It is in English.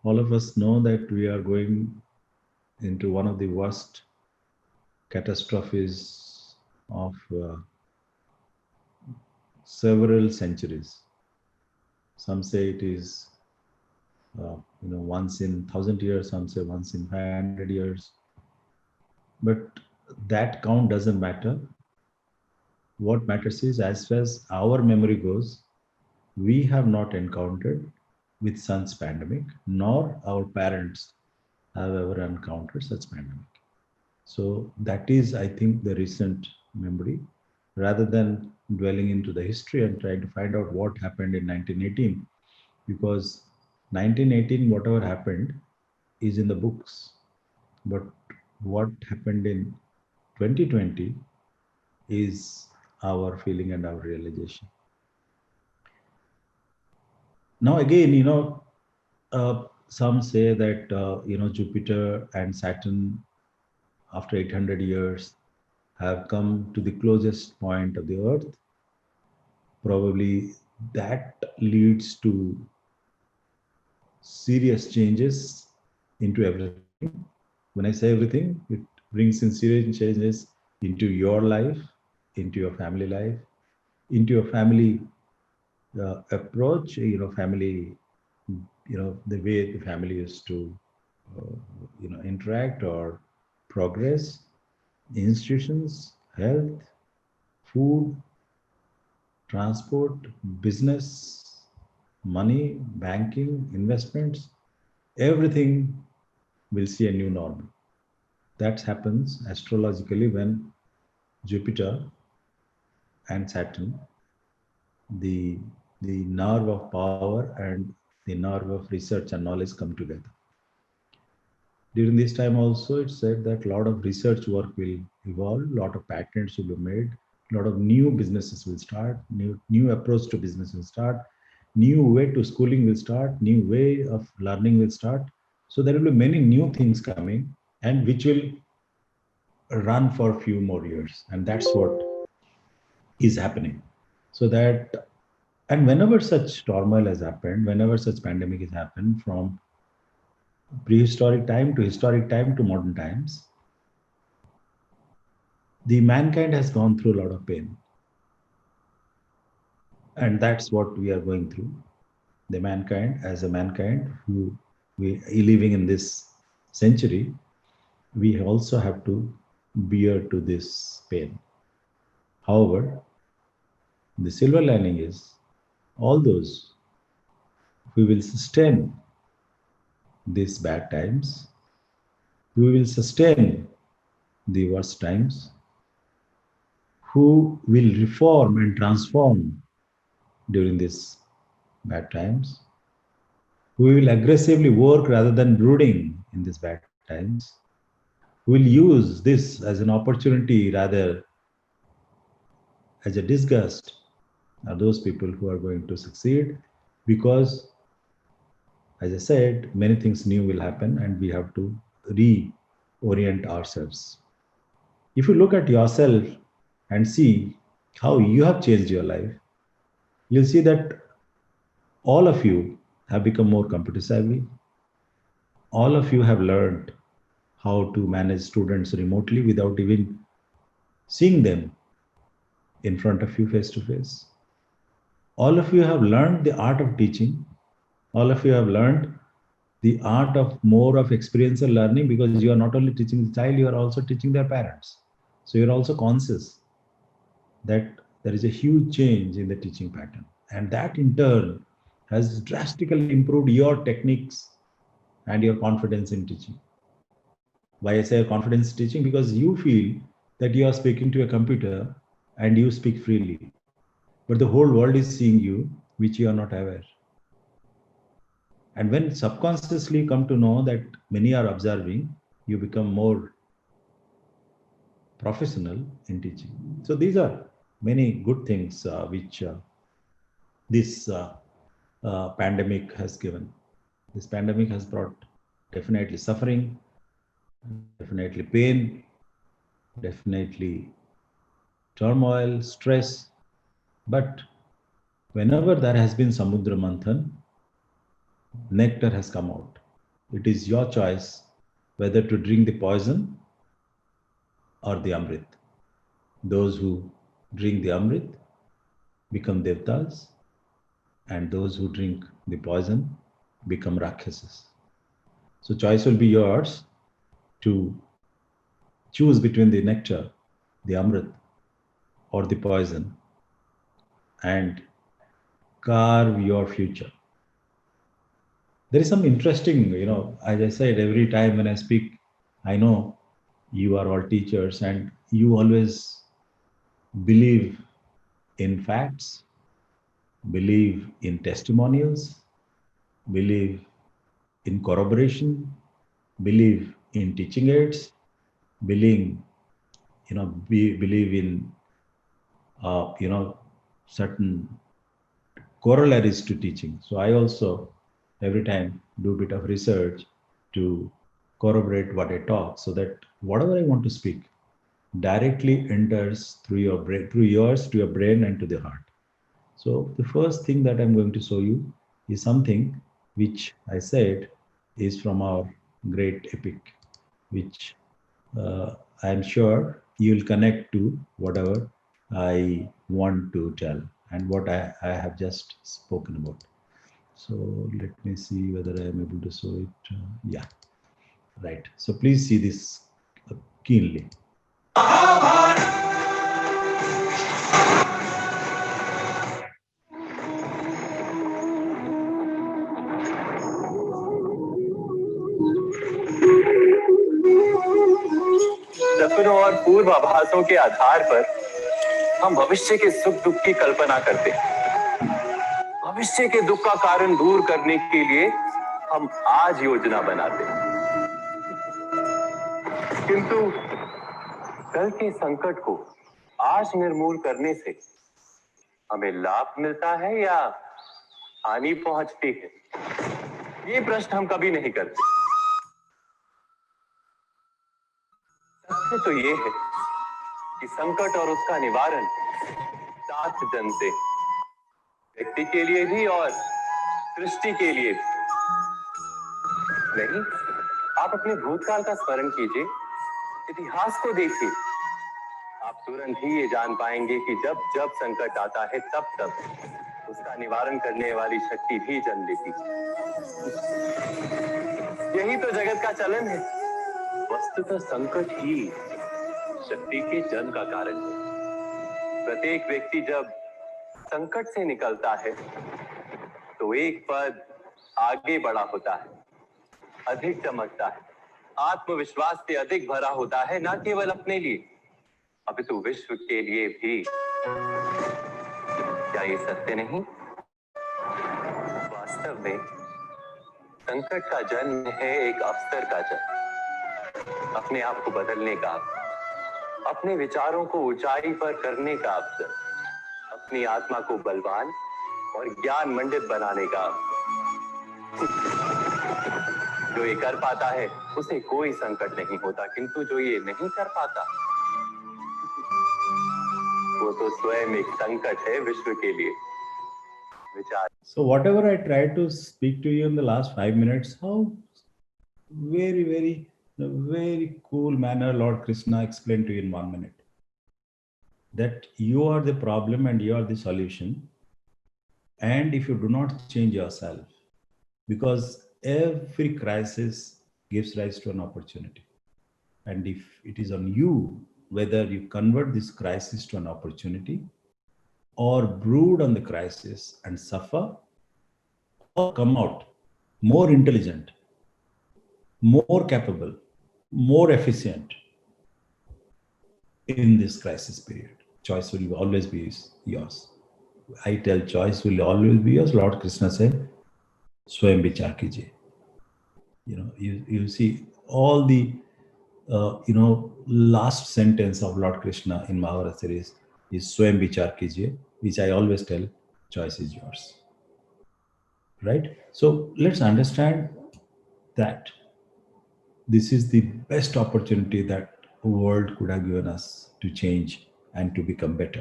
All of us know that we are going into one of the worst catastrophes of several centuries. Some say it is, once in 1,000 years. Some say once in 500 years. But that count doesn't matter. What matters is, as far as our memory goes, we have not encountered with such pandemic, nor our parents have ever encountered such pandemic. So that is, I think, the recent memory, rather than dwelling into the history and trying to find out what happened in 1918, because 1918, whatever happened, is in the books. But what happened in 2020 is our feeling and our realization. Now, again, some say that, Jupiter and Saturn, after 800 years, have come to the closest point of the Earth. Probably that leads to serious changes into everything. When I say everything, it brings in serious changes into your life, into your family life, into your family approach, family, the way the family used to, interact or progress, institutions, health, food, transport, business, money, banking, investments, everything will see a new normal. That happens astrologically when Jupiter and Saturn, the nerve of power and the nerve of research and knowledge, come together. During this time also, it's said that a lot of research work will evolve, a lot of patents will be made, a lot of new businesses will start, new approach to business will start, new way to schooling will start, new way of learning will start. So there will be many new things coming, and which will run for a few more years. And that's what is happening. So that, and whenever such turmoil has happened, whenever such pandemic has happened, from prehistoric time to historic time to modern times, the mankind has gone through a lot of pain. And that's what we are going through. The mankind, as a mankind who we living in this century, we also have to bear to this pain. However, the silver lining is all those who will sustain these bad times, who will sustain the worst times, who will reform and transform during these bad times, who will aggressively work rather than brooding in these bad times, who will use this as an opportunity rather as a disgust, are those people who are going to succeed, because, as I said, many things new will happen and we have to reorient ourselves. If you look at yourself and see how you have changed your life, you'll see that all of you have become more computer savvy. All of you have learned how to manage students remotely without even seeing them in front of you face to face. All of you have learned the art of teaching. All of you have learned the art of more of experiential learning, because you are not only teaching the child, you are also teaching their parents. So you're also conscious that there is a huge change in the teaching pattern. And that in turn has drastically improved your techniques and your confidence in teaching. Why I say confidence teaching? Because you feel that you are speaking to a computer and you speak freely. But the whole world is seeing you, which you are not aware. And when subconsciously come to know that many are observing, you become more professional in teaching. So these are many good things which this pandemic has given. This pandemic has brought definitely suffering, definitely pain, definitely turmoil, stress. But whenever there has been Samudra Manthan, nectar has come out. It is your choice whether to drink the poison or the Amrit. Those who drink the Amrit become Devtas, and those who drink the poison become Rakshasas. So choice will be yours to choose between the nectar, the Amrit, or the poison, and carve your future. There is some interesting, as I said, every time when I speak, I know you are all teachers and you always believe in facts, believe in testimonials, believe in corroboration, believe in teaching aids, believe, believe in, certain corollaries to teaching. So I also every time do a bit of research to corroborate what I talk, so that whatever I want to speak directly enters through your brain, through yours, to your brain and to the heart. So the first thing that I'm going to show you is something which I said is from our great epic, which I'm sure you'll connect to whatever I want to tell and what I have just spoken about. So let me see whether I am able to show it. Yeah, right. So please see this keenly. सपनों और पूर्वाभासों के आधार पर हम भविष्य के सुख दुख की कल्पना करते हैं। भविष्य के दुख का कारण दूर करने के लिए हम आज योजना बनाते हैं, किंतु कल के संकट को आज निर्मूल करने से हमें लाभ मिलता है या हानि पहुंचती है, ये प्रश्न हम कभी नहीं करते। सत्य तो ये है कि संकट और उसका निवारण सात जन से, व्यक्ति के लिए भी और सृष्टि के लिए भी। नहीं, आप अपने भूतकाल का स्मरण कीजिए, इतिहास को देखिए, आप तुरंत ही ये जान पाएंगे कि जब जब संकट आता है तब तब उसका निवारण करने वाली शक्ति भी जन्म लेती है। यही तो जगत का चलन है। वस्तुतः संकट ही शक्ति के जन्म का कारण है। प्रत्येक व्यक्ति जब संकट से निकलता है तो एक पद आगे बढ़ा होता है, अधिक चमकता है, आत्मविश्वास से अधिक भरा होता है, न केवल अपने लिए अपितु विश्व के लिए भी। क्या ये सत्य नहीं? वास्तव में संकट का जन्म है एक अवसर का जन्म, अपने आप को बदलने का, अपने विचारों को ऊंचाई पर करने का अवसर, अपनी आत्मा को बलवान और ज्ञान मंडित बनाने का। जो ये कर पाता है उसे कोई संकट नहीं होता, किंतु जो ये नहीं कर पाता वो तो स्वयं एक संकट है विश्व के लिए। विचार। So whatever I tried to speak to you in the last 5 minutes, how very cool manner Lord Krishna explained to you in 1 minute. That you are the problem and you are the solution. And if you do not change yourself, because every crisis gives rise to an opportunity. And if it is on you, whether you convert this crisis to an opportunity or brood on the crisis and suffer, or come out more intelligent, more capable, more efficient in this crisis period. Choice will always be yours. I tell choice will always be yours. Lord Krishna said, Swayam vichar kijiye. You see all the, last sentence of Lord Krishna in Mahabharata series is Swayam vichar kijiye, which I always tell, choice is yours. Right? So let's understand that this is the best opportunity that the world could have given us to change and to become better.